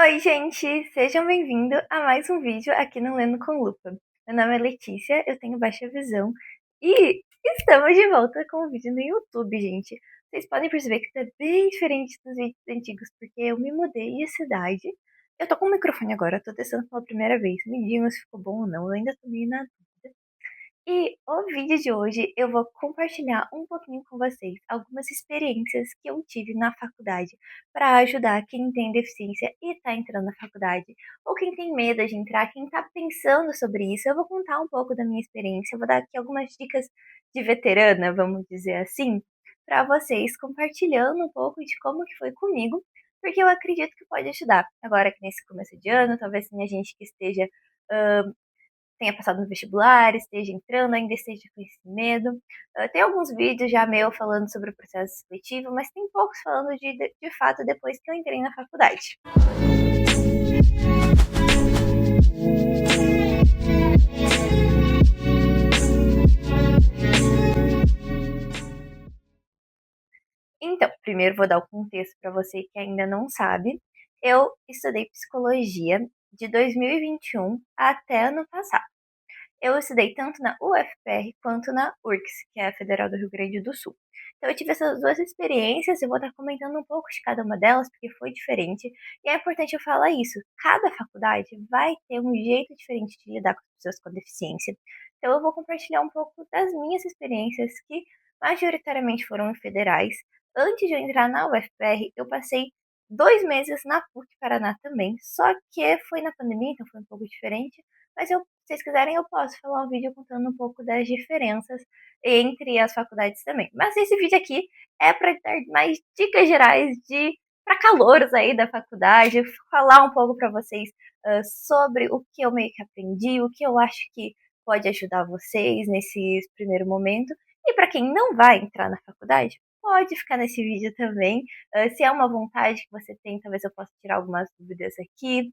Oi, gente! Sejam bem-vindos a mais um vídeo aqui no Lendo com Lupa. Meu nome é Letícia, eu tenho baixa visão e estamos de volta com um vídeo no YouTube, gente. Vocês podem perceber que tá bem diferente dos vídeos antigos, porque eu me mudei de cidade. Eu tô com o microfone agora, tô testando pela primeira vez. Me digam se ficou bom ou não, eu ainda tô meio na dúvida. E o vídeo de hoje eu vou compartilhar um pouquinho com vocês algumas experiências que eu tive na faculdade para ajudar quem tem deficiência e está entrando na faculdade, ou quem tem medo de entrar, quem está pensando sobre isso. Eu vou contar um pouco da minha experiência, eu vou dar aqui algumas dicas de veterana, vamos dizer assim, para vocês, compartilhando um pouco de como que foi comigo, porque eu acredito que pode ajudar. Agora que nesse começo de ano, talvez tenha gente que esteja tenha passado no vestibular, esteja entrando, ainda esteja com esse medo. Tem alguns vídeos já meu falando sobre o processo seletivo, mas tem poucos falando de fato depois que eu entrei na faculdade. Então, primeiro vou dar o contexto para você que ainda não sabe. Eu estudei psicologia de 2021 até ano passado. Eu estudei tanto na UFPR quanto na URGS, que é a Federal do Rio Grande do Sul. Então eu tive essas duas experiências, eu vou estar comentando um pouco de cada uma delas, porque foi diferente. E é importante eu falar isso, cada faculdade vai ter um jeito diferente de lidar com as pessoas com deficiência. Então eu vou compartilhar um pouco das minhas experiências, que majoritariamente foram em federais. Antes de eu entrar na UFPR, eu passei 2 meses na PUC Paraná também, só que foi na pandemia, então foi um pouco diferente. Mas se vocês quiserem, eu posso falar um vídeo contando um pouco das diferenças entre as faculdades também. Mas esse vídeo aqui é para dar mais dicas gerais de para calouros aí da faculdade, falar um pouco para vocês sobre o que eu meio que aprendi, o que eu acho que pode ajudar vocês nesse primeiro momento. E para quem não vai entrar na faculdade, pode ficar nesse vídeo também. Se é uma vontade que você tem, talvez eu possa tirar algumas dúvidas aqui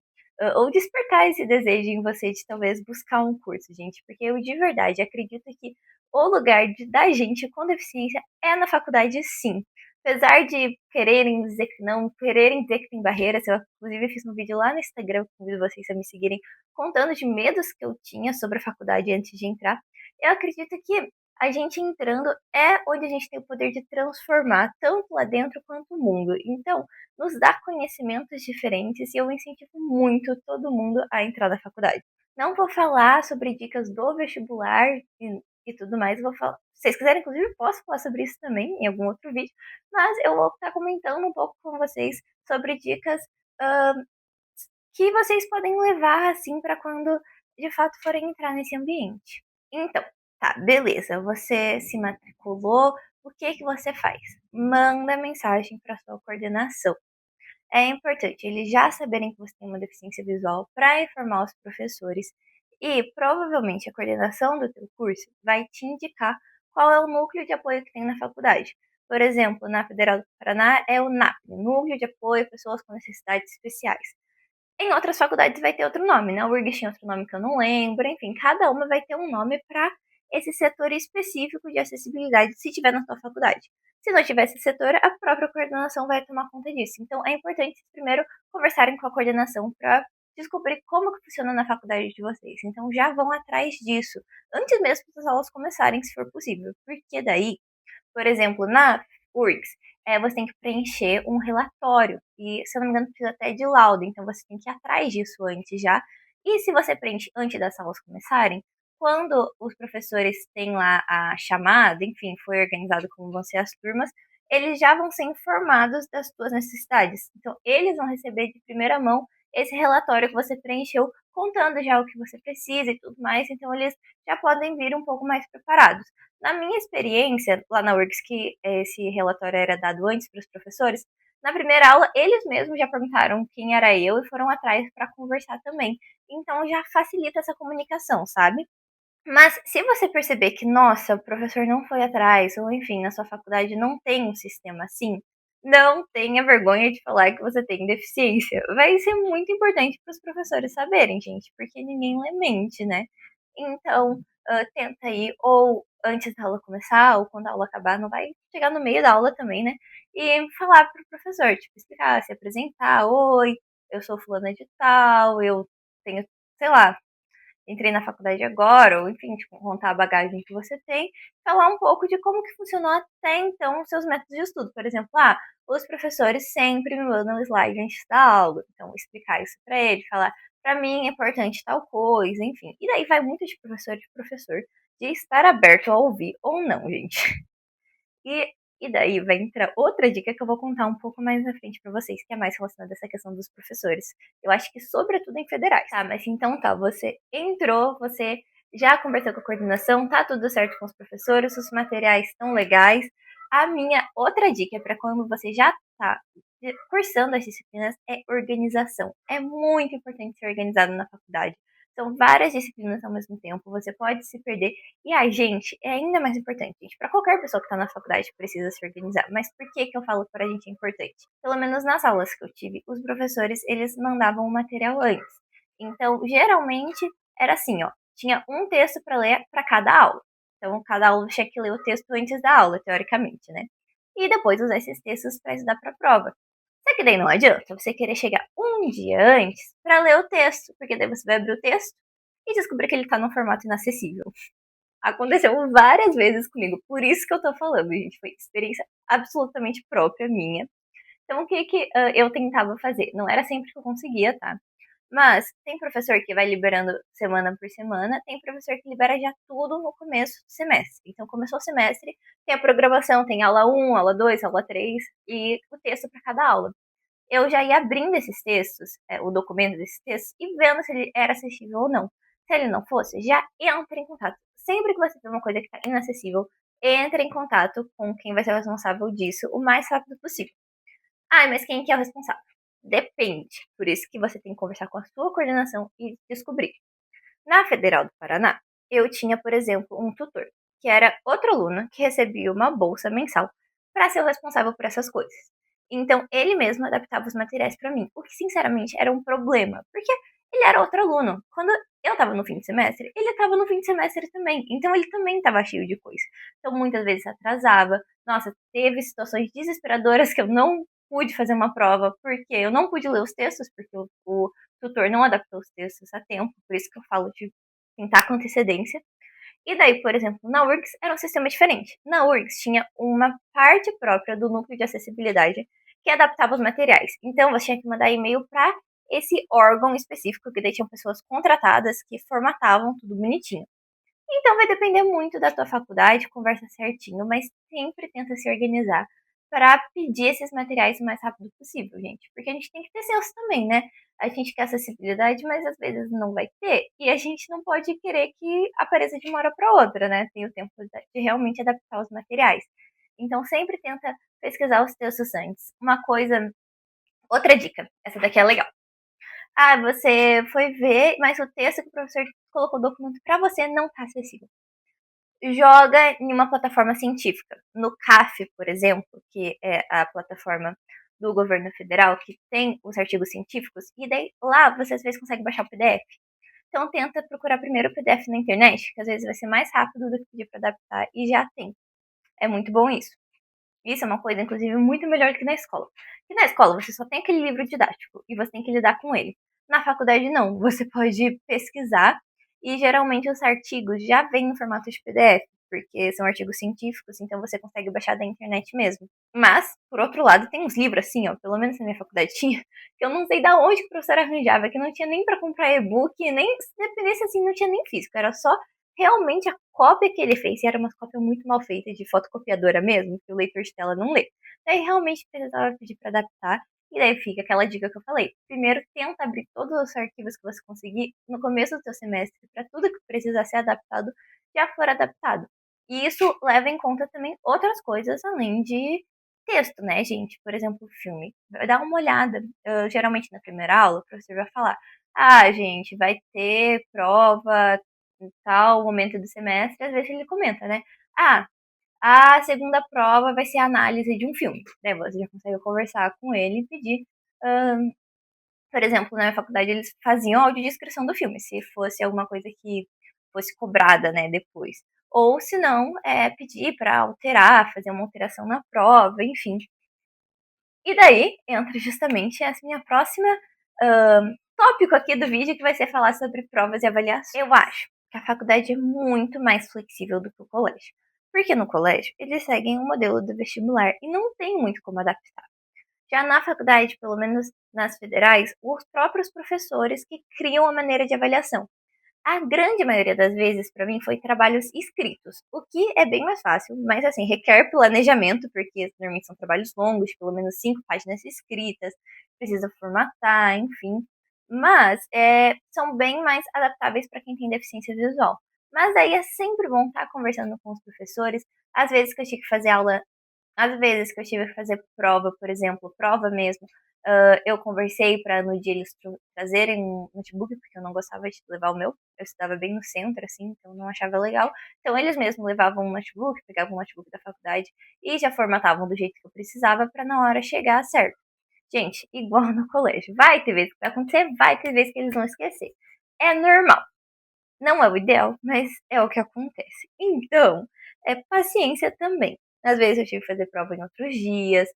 ou despertar esse desejo em você de talvez buscar um curso, gente, porque eu de verdade acredito que o lugar da gente com deficiência é na faculdade, sim. Apesar de quererem dizer que não, quererem dizer que tem barreiras, eu inclusive fiz um vídeo lá no Instagram, convido vocês a me seguirem, contando de medos que eu tinha sobre a faculdade antes de entrar. Eu acredito que a gente entrando é onde a gente tem o poder de transformar tanto lá dentro quanto o mundo. Então, nos dá conhecimentos diferentes e eu incentivo muito todo mundo a entrar na faculdade. Não vou falar sobre dicas do vestibular e tudo mais, vou falar. Se vocês quiserem, inclusive, posso falar sobre isso também em algum outro vídeo, mas eu vou estar comentando um pouco com vocês sobre dicas uh, que vocês podem levar assim para quando de fato forem entrar nesse ambiente. Então, tá, beleza, você se matriculou, o que que você faz? Manda mensagem para sua coordenação. É importante eles já saberem que você tem uma deficiência visual para informar os professores e provavelmente a coordenação do teu curso vai te indicar qual é o núcleo de apoio que tem na faculdade. Por exemplo, na Federal do Paraná é o NAP, Núcleo de Apoio a Pessoas com Necessidades Especiais. Em outras faculdades vai ter outro nome, né? O URGS tinha outro nome que eu não lembro, enfim, cada uma vai ter um nome para esse setor específico de acessibilidade, se tiver na sua faculdade. Se não tiver esse setor, a própria coordenação vai tomar conta disso. Então, é importante primeiro conversarem com a coordenação para descobrir como que funciona na faculdade de vocês. Então, já vão atrás disso, antes mesmo das aulas começarem, se for possível. Porque daí, por exemplo, na URGS, você tem que preencher um relatório. E, se eu não me engano, precisa até de laudo. Então, você tem que ir atrás disso antes já. E se você preenche antes das aulas começarem, quando os professores têm lá a chamada, enfim, foi organizado como vão ser as turmas, eles já vão ser informados das suas necessidades. Então, eles vão receber de primeira mão esse relatório que você preencheu, contando já o que você precisa e tudo mais. Então, eles já podem vir um pouco mais preparados. Na minha experiência, lá na URGS, que esse relatório era dado antes para os professores, na primeira aula eles mesmos já perguntaram quem era eu e foram atrás para conversar também. Então já facilita essa comunicação, sabe? Mas se você perceber que, nossa, o professor não foi atrás, ou enfim, na sua faculdade não tem um sistema assim, não tenha vergonha de falar que você tem deficiência. Vai ser muito importante para os professores saberem, gente, porque ninguém lê mente, né? Então, tenta aí, ou antes da aula começar, ou quando a aula acabar, não vai chegar no meio da aula também, né? E falar para o professor, tipo, explicar, se apresentar, oi, eu sou fulana de tal, eu tenho, sei lá, entrei na faculdade agora, ou enfim, tipo, contar a bagagem que você tem, falar um pouco de como que funcionou até então os seus métodos de estudo. Por exemplo, os professores sempre me mandam um slide antes da aula, então explicar isso para ele, falar, para mim é importante tal coisa, enfim. E daí vai muito de professor, de estar aberto a ouvir ou não, gente. E, e daí vai entrar outra dica que eu vou contar um pouco mais na frente pra vocês, que é mais relacionada a essa questão dos professores. Eu acho que sobretudo em federais. Tá, mas então tá, você entrou, você já conversou com a coordenação, tá tudo certo com os professores, os materiais estão legais. A minha outra dica para quando você já tá cursando as disciplinas é organização. É muito importante ser organizado na faculdade. São várias disciplinas ao mesmo tempo, você pode se perder. E a gente é ainda mais importante, gente. Para qualquer pessoa que está na faculdade precisa se organizar. Mas por que que eu falo que para a gente é importante? Pelo menos nas aulas que eu tive, os professores, eles mandavam o material antes. Então, geralmente, era assim, ó. Tinha um texto para ler para cada aula. Então, cada aula tinha que ler o texto antes da aula, teoricamente, né? E depois usar esses textos para estudar para a prova. Só que daí não adianta você querer chegar um dia antes para ler o texto, porque daí você vai abrir o texto e descobrir que ele tá num formato inacessível. Aconteceu várias vezes comigo, por isso que eu tô falando, gente. Foi experiência absolutamente própria minha. Então, o que que eu tentava fazer? Não era sempre que eu conseguia, tá? Mas tem professor que vai liberando semana por semana, tem professor que libera já tudo no começo do semestre. Então, começou o semestre, tem a programação, tem aula um, aula 2, aula 3 e o texto para cada aula. Eu já ia abrindo esses textos, o documento desses textos, e vendo se ele era acessível ou não. Se ele não fosse, já entra em contato. Sempre que você vê uma coisa que está inacessível, entre em contato com quem vai ser o responsável disso o mais rápido possível. Mas quem que é o responsável? Depende. Por isso que você tem que conversar com a sua coordenação e descobrir. Na Federal do Paraná, eu tinha, por exemplo, um tutor, que era outro aluno que recebia uma bolsa mensal para ser o responsável por essas coisas. Então, ele mesmo adaptava os materiais para mim, o que sinceramente era um problema, porque ele era outro aluno. Quando eu estava no fim de semestre, ele estava no fim de semestre também. Então, ele também estava cheio de coisa. Então, muitas vezes atrasava. Nossa, teve situações desesperadoras que eu não pude fazer uma prova porque eu não pude ler os textos, porque o tutor não adaptou os textos a tempo, por isso que eu falo de tentar com antecedência. E daí, por exemplo, na URGS era um sistema diferente. Na URGS tinha uma parte própria do núcleo de acessibilidade que adaptava os materiais. Então você tinha que mandar e-mail para esse órgão específico, que daí tinham pessoas contratadas que formatavam tudo bonitinho. Então vai depender muito da tua faculdade, conversa certinho, mas sempre tenta se organizar para pedir esses materiais o mais rápido possível, gente. Porque a gente tem que ter senso também, né? A gente quer acessibilidade, mas às vezes não vai ter. E a gente não pode querer que apareça de uma hora para outra, né? Tem o tempo de realmente adaptar os materiais. Então sempre tenta pesquisar os textos antes. Uma coisa, outra dica, essa daqui é legal. Você foi ver, mas o texto que o professor colocou o documento para você não está acessível. Joga em uma plataforma científica. No CAF, por exemplo, que é a plataforma do governo federal, que tem os artigos científicos, e daí lá você às vezes consegue baixar o PDF. Então tenta procurar primeiro o PDF na internet, que às vezes vai ser mais rápido do que pedir para adaptar, e já tem. É muito bom isso. Isso é uma coisa, inclusive, muito melhor do que na escola. E na escola você só tem aquele livro didático e você tem que lidar com ele. Na faculdade, não. Você pode pesquisar e geralmente os artigos já vêm no formato de PDF, porque são artigos científicos, então você consegue baixar da internet mesmo. Mas, por outro lado, tem uns livros assim, ó, pelo menos na minha faculdade tinha, que eu não sei da onde que o professor arranjava, que não tinha nem para comprar e-book, nem se dependesse assim, não tinha nem físico, era só realmente a cópia que ele fez, e era uma cópia muito mal feita, de fotocopiadora mesmo, que o leitor de tela não lê. Daí realmente precisava pedir para adaptar, e daí fica aquela dica que eu falei. Primeiro, tenta abrir todos os arquivos que você conseguir no começo do seu semestre, para tudo que precisa ser adaptado já for adaptado. E isso leva em conta também outras coisas além de texto, né, gente? Por exemplo, filme. Dá uma olhada. Geralmente na primeira aula, o professor vai falar: gente, vai ter prova em tal momento do semestre. Às vezes ele comenta, né? A segunda prova vai ser a análise de um filme. Daí você já consegue conversar com ele e pedir. hum, por exemplo, na minha faculdade eles faziam audiodescrição do filme, se fosse alguma coisa que fosse cobrada, né, depois. Ou se não, pedir para alterar, fazer uma alteração na prova, enfim. E daí entra justamente essa minha próxima tópico aqui do vídeo que vai ser falar sobre provas e avaliações. Eu acho que a faculdade é muito mais flexível do que o colégio. Porque no colégio, eles seguem o modelo do vestibular e não tem muito como adaptar. Já na faculdade, pelo menos nas federais, os próprios professores que criam a maneira de avaliação. A grande maioria das vezes, para mim, foi trabalhos escritos, o que é bem mais fácil, mas assim, requer planejamento, porque normalmente são trabalhos longos, pelo menos 5 páginas escritas, precisa formatar, enfim. Mas são bem mais adaptáveis para quem tem deficiência visual. Mas aí é sempre bom estar conversando com os professores. Às vezes que eu tive que fazer aula às vezes que eu tive que fazer prova, por exemplo, prova mesmo, eu conversei para no dia eles trazerem um notebook, porque eu não gostava de levar o meu. Eu estudava bem no centro, assim, então eu não achava legal. Então eles mesmos levavam um notebook, pegavam um notebook da faculdade e já formatavam do jeito que eu precisava para na hora chegar certo. Gente, igual no colégio. Vai ter vezes que vai acontecer, vai ter vezes que eles vão esquecer. É normal. Não é o ideal, mas é o que acontece. Então, paciência também. Às vezes eu tive que fazer prova em outros dias,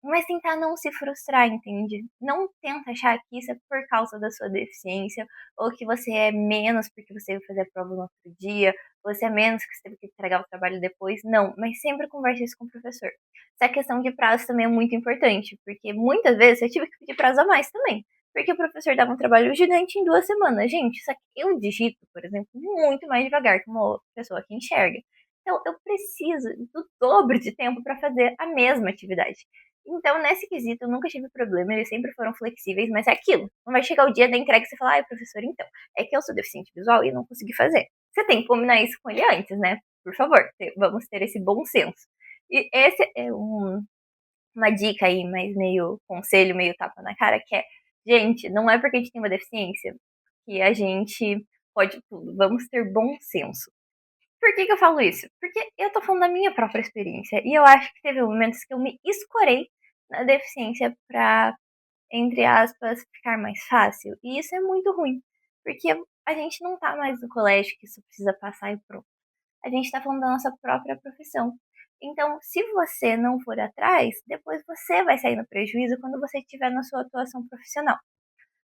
mas tentar não se frustrar, entende? Não tenta achar que isso é por causa da sua deficiência, ou que você é menos porque você teve que fazer a prova no outro dia, você é menos que você teve que entregar o trabalho depois. Não, mas sempre converse isso com o professor. Essa questão de prazo também é muito importante, porque muitas vezes eu tive que pedir prazo a mais também. Porque o professor dava um trabalho gigante em 2 semanas. Gente, só que eu digito, por exemplo, muito mais devagar que uma pessoa que enxerga. Então, eu preciso do dobro de tempo para fazer a mesma atividade. Então, nesse quesito, eu nunca tive problema, eles sempre foram flexíveis, mas é aquilo. Não vai chegar o dia da entrega e você falar, ai, professor, então, é que eu sou deficiente visual e não consegui fazer. Você tem que combinar isso com ele antes, né? Por favor, vamos ter esse bom senso. E esse é uma dica aí, mas meio conselho, meio tapa na cara, que é, gente, não é porque a gente tem uma deficiência que a gente pode tudo. Vamos ter bom senso. Por que eu falo isso? Porque eu tô falando da minha própria experiência. E eu acho que teve momentos que eu me escorei na deficiência pra, entre aspas, ficar mais fácil. E isso é muito ruim. Porque a gente não tá mais no colégio que isso precisa passar e pronto. A gente está falando da nossa própria profissão. Então, se você não for atrás, depois você vai sair no prejuízo quando você estiver na sua atuação profissional.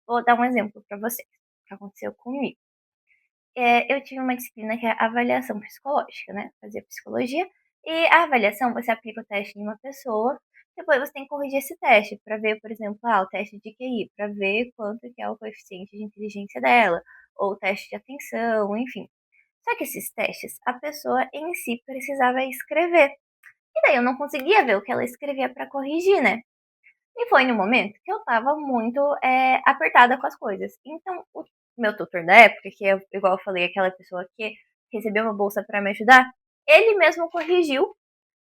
Vou dar um exemplo para vocês, que aconteceu comigo. Eu tive uma disciplina que é avaliação psicológica, né? Fazia psicologia. E a avaliação, você aplica o teste em uma pessoa, depois você tem que corrigir esse teste para ver, por exemplo, o teste de QI, para ver quanto que é o coeficiente de inteligência dela, ou o teste de atenção, enfim. Só que esses testes, a pessoa em si precisava escrever. E daí eu não conseguia ver o que ela escrevia para corrigir, né? E foi no momento que eu tava muito apertada com as coisas. Então, o meu tutor da época, que é, igual eu falei, aquela pessoa que recebeu uma bolsa para me ajudar, ele mesmo corrigiu.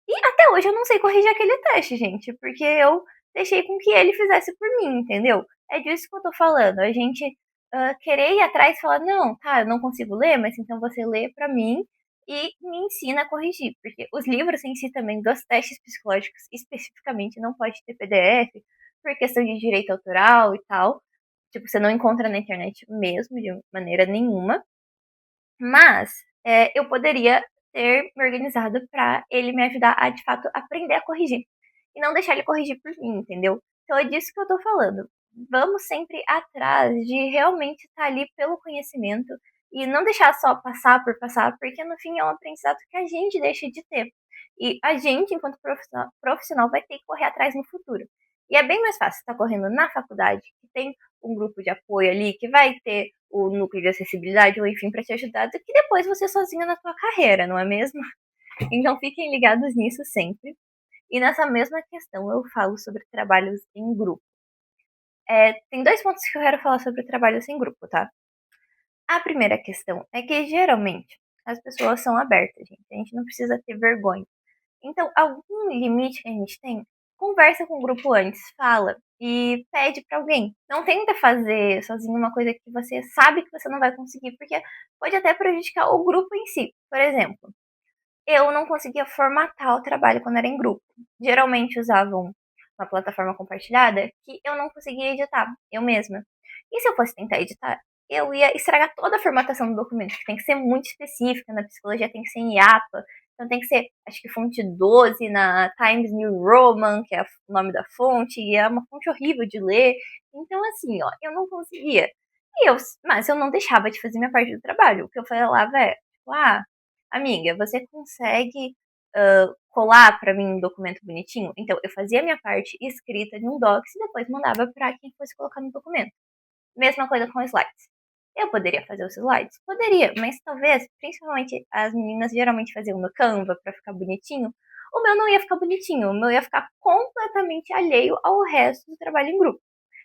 E até hoje eu não sei corrigir aquele teste, gente, porque eu deixei com que ele fizesse por mim, entendeu? É disso que eu tô falando. A gente querer ir atrás e falar, não, tá, eu não consigo ler, mas então você lê pra mim e me ensina a corrigir. Porque os livros em si também, dos testes psicológicos especificamente, não pode ter PDF, por questão de direito autoral e tal. Tipo, você não encontra na internet mesmo, de maneira nenhuma. Mas eu poderia ter me organizado para ele me ajudar a, de fato, aprender a corrigir. E não deixar ele corrigir por mim, entendeu? Então é disso que eu tô falando. Vamos sempre atrás de realmente estar ali pelo conhecimento e não deixar só passar por passar, porque no fim é um aprendizado que a gente deixa de ter. E a gente, enquanto profissional, vai ter que correr atrás no futuro. E é bem mais fácil estar correndo na faculdade, que tem um grupo de apoio ali, que vai ter o núcleo de acessibilidade, ou enfim, para te ajudar, do que depois você sozinha na tua carreira, não é mesmo? Então fiquem ligados nisso sempre. E nessa mesma questão eu falo sobre trabalhos em grupo. Tem 2 pontos que eu quero falar sobre trabalhos em grupo, tá? A primeira questão é que geralmente as pessoas são abertas, gente. A gente não precisa ter vergonha. Então, algum limite que a gente tem, conversa com o grupo antes, fala e pede para alguém. Não tenta fazer sozinho uma coisa que você sabe que você não vai conseguir, porque pode até prejudicar o grupo em si. Por exemplo, eu não conseguia formatar o trabalho quando era em grupo. Geralmente usavam uma plataforma compartilhada que eu não conseguia editar, eu mesma. E se eu fosse tentar editar, eu ia estragar toda a formatação do documento, que tem que ser muito específica, na psicologia tem que ser em IAPA, Então tem que ser, acho que fonte 12 na Times New Roman, que é o nome da fonte, e é uma fonte horrível de ler. Então, assim, ó, eu não conseguia. Mas eu não deixava de fazer minha parte do trabalho. O que eu falava é, tipo, amiga, você consegue colar para mim um documento bonitinho? Então, eu fazia a minha parte escrita em um docs e depois mandava para quem fosse colocar no documento. Mesma coisa com slides. Eu poderia fazer os slides? Poderia, mas talvez, principalmente as meninas geralmente faziam no Canva para ficar bonitinho, o meu não ia ficar bonitinho, o meu ia ficar completamente alheio ao resto do trabalho em grupo.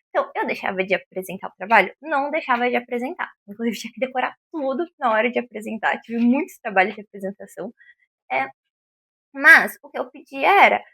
Então, eu deixava de apresentar o trabalho? Não deixava de apresentar. Inclusive, tinha que decorar tudo na hora de apresentar. Tive muitos trabalhos de apresentação. É, mas o que eu pedia era: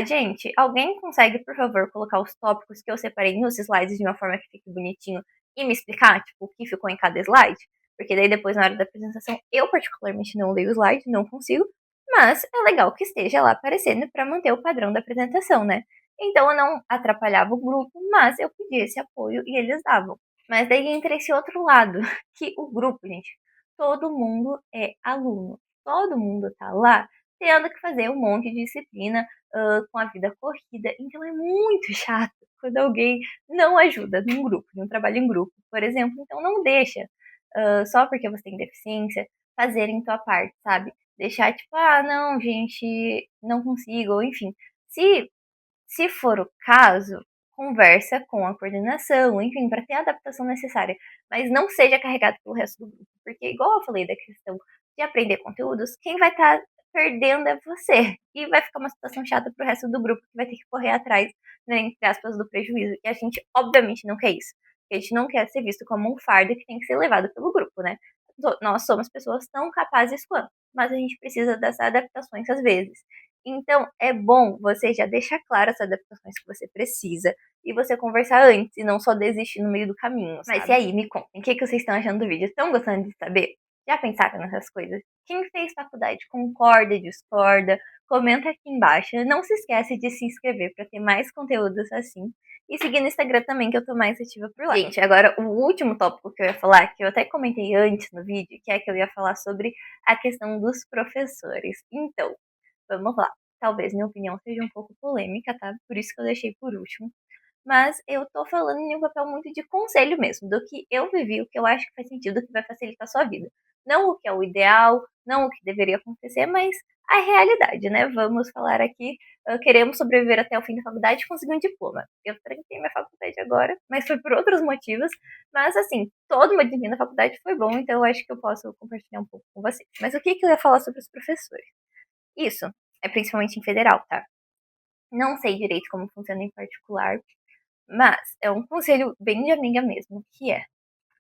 gente, alguém consegue, por favor, colocar os tópicos que eu separei nos slides de uma forma que fique bonitinho e me explicar, tipo, o que ficou em cada slide? Porque daí depois, na hora da apresentação, eu particularmente não leio o slide, não consigo, mas é legal que esteja lá aparecendo para manter o padrão da apresentação, né? Então eu não atrapalhava o grupo, mas eu pedia esse apoio e eles davam. Mas daí entra esse outro lado, que o grupo, gente, todo mundo é aluno, todo mundo tá lá tendo que fazer um monte de disciplina com a vida corrida. Então é muito chato quando alguém não ajuda num grupo, num trabalho em grupo, por exemplo. Então não deixa, só porque você tem deficiência, fazerem tua parte, sabe? Deixar tipo, não, gente, não consigo, ou enfim. Se for o caso, conversa com a coordenação, enfim, para ter a adaptação necessária, mas não seja carregado pelo resto do grupo, porque igual eu falei da questão de aprender conteúdos, quem vai estar perdendo é você, e vai ficar uma situação chata pro resto do grupo que vai ter que correr atrás, né, entre aspas, do prejuízo, e a gente obviamente não quer isso, porque a gente não quer ser visto como um fardo que tem que ser levado pelo grupo, né? Nós somos pessoas tão capazes quanto, mas a gente precisa dessas adaptações às vezes. Então, é bom você já deixar claro as adaptações que você precisa e você conversar antes e não só desistir no meio do caminho, sabe? Mas e aí, me contem, o que vocês estão achando do vídeo? Estão gostando de saber? Já pensaram nessas coisas? Quem fez faculdade concorda, discorda? Comenta aqui embaixo. Não se esquece de se inscrever para ter mais conteúdos assim. E seguir no Instagram também, que eu tô mais ativa por lá. Gente, agora o último tópico que eu ia falar, que eu até comentei antes no vídeo, que é que eu ia falar sobre a questão dos professores. Então, vamos lá. Talvez minha opinião seja um pouco polêmica, tá? Por isso que eu deixei por último. Mas eu tô falando em um papel muito de conselho mesmo, do que eu vivi, o que eu acho que faz sentido, o que vai facilitar a sua vida. Não o que é o ideal, não o que deveria acontecer, mas a realidade, né? Vamos falar aqui, queremos sobreviver até o fim da faculdade e conseguir um diploma. Eu tranquei minha faculdade agora, mas foi por outros motivos. Mas assim, todo o meu desempenho na faculdade foi bom, então eu acho que eu posso compartilhar um pouco com vocês. Mas o que, que eu ia falar sobre os professores? Isso, é principalmente em federal, tá? Não sei direito como funciona em particular, mas é um conselho bem de amiga mesmo, que é,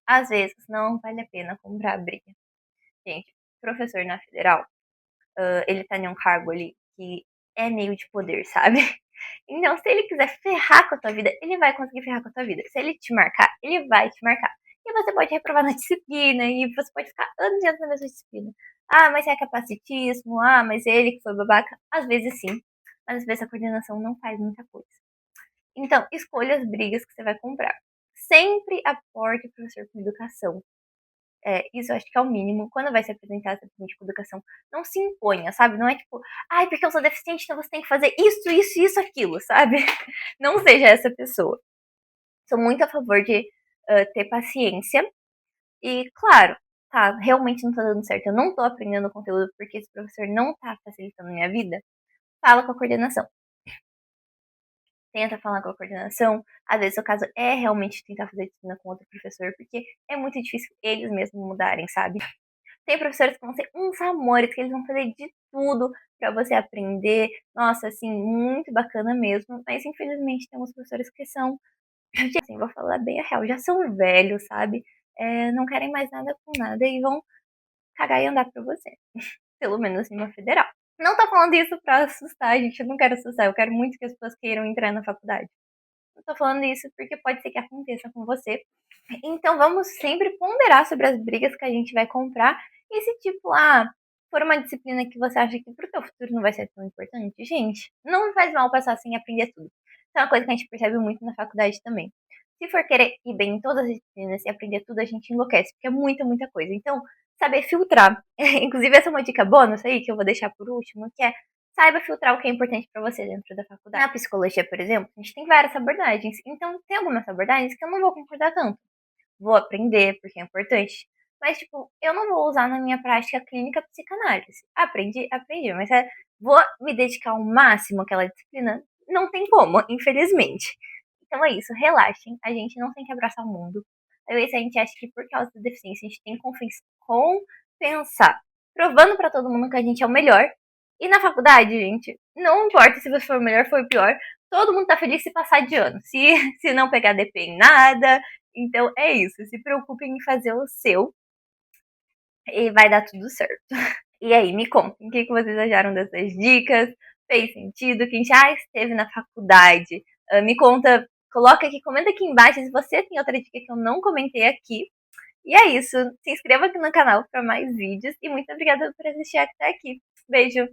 às vezes não vale a pena comprar briga. Gente, professor na federal, ele tá em um cargo ali que é meio de poder, sabe? Então, se ele quiser ferrar com a tua vida, ele vai conseguir ferrar com a tua vida. Se ele te marcar, ele vai te marcar. E você pode reprovar na disciplina, e você pode ficar anos e anos na mesma disciplina. Mas é capacitismo, mas ele que foi babaca. Às vezes sim, mas às vezes a coordenação não faz muita coisa. Então, escolha as brigas que você vai comprar. Sempre aporte o professor com educação. Isso eu acho que é o mínimo. Quando vai se apresentar essa política de educação, não se imponha, sabe? Não é tipo, porque eu sou deficiente, então você tem que fazer isso, isso, isso, aquilo, sabe? Não seja essa pessoa. Sou muito a favor de ter paciência. E, claro, tá, realmente não tá dando certo. Eu não tô aprendendo conteúdo porque esse professor não tá facilitando a minha vida. Fala com a coordenação. Tenta falar com a coordenação. Às vezes o caso é realmente tentar fazer disciplina com outro professor, porque é muito difícil eles mesmos mudarem, sabe? Tem professores que vão ser uns amores, que eles vão fazer de tudo para você aprender. Nossa, assim, muito bacana mesmo. Mas infelizmente tem uns professores que são, assim, vou falar bem a real, já são velhos, sabe? Não querem mais nada com nada e vão cagar e andar pra você. Pelo menos em uma federal. Não tô falando isso pra assustar, gente. Eu não quero assustar. Eu quero muito que as pessoas queiram entrar na faculdade. Eu tô falando isso porque pode ser que aconteça com você. Então vamos sempre ponderar sobre as brigas que a gente vai comprar. E se tipo, for uma disciplina que você acha que pro teu futuro não vai ser tão importante, gente, não faz mal passar sem aprender tudo. Isso é uma coisa que a gente percebe muito na faculdade também. Se for querer ir bem em todas as disciplinas e aprender tudo, a gente enlouquece, porque é muita, muita coisa. Então, saber filtrar. Inclusive, essa é uma dica bônus aí, que eu vou deixar por último, que é saiba filtrar o que é importante para você dentro da faculdade. Na psicologia, por exemplo, a gente tem várias abordagens. Então, tem algumas abordagens que eu não vou concordar tanto. Vou aprender, porque é importante. Mas, tipo, eu não vou usar na minha prática clínica psicanálise. Aprendi, mas vou me dedicar ao máximo àquela disciplina? Não tem como, infelizmente. Então é isso, relaxem. A gente não tem que abraçar o mundo. Às vezes a gente acha que por causa da deficiência a gente tem que compensar, provando pra todo mundo que a gente é o melhor. E na faculdade, gente, não importa se você for o melhor ou for o pior, todo mundo tá feliz se passar de ano, se não pegar DP em nada. Então é isso, se preocupem em fazer o seu e vai dar tudo certo. E aí, me contem, o que vocês acharam dessas dicas? Fez sentido? Quem já esteve na faculdade, me conta, coloca aqui, comenta aqui embaixo se você tem outra dica que eu não comentei aqui. E é isso, se inscreva aqui no canal para mais vídeos e muito obrigada por assistir até aqui. Beijo!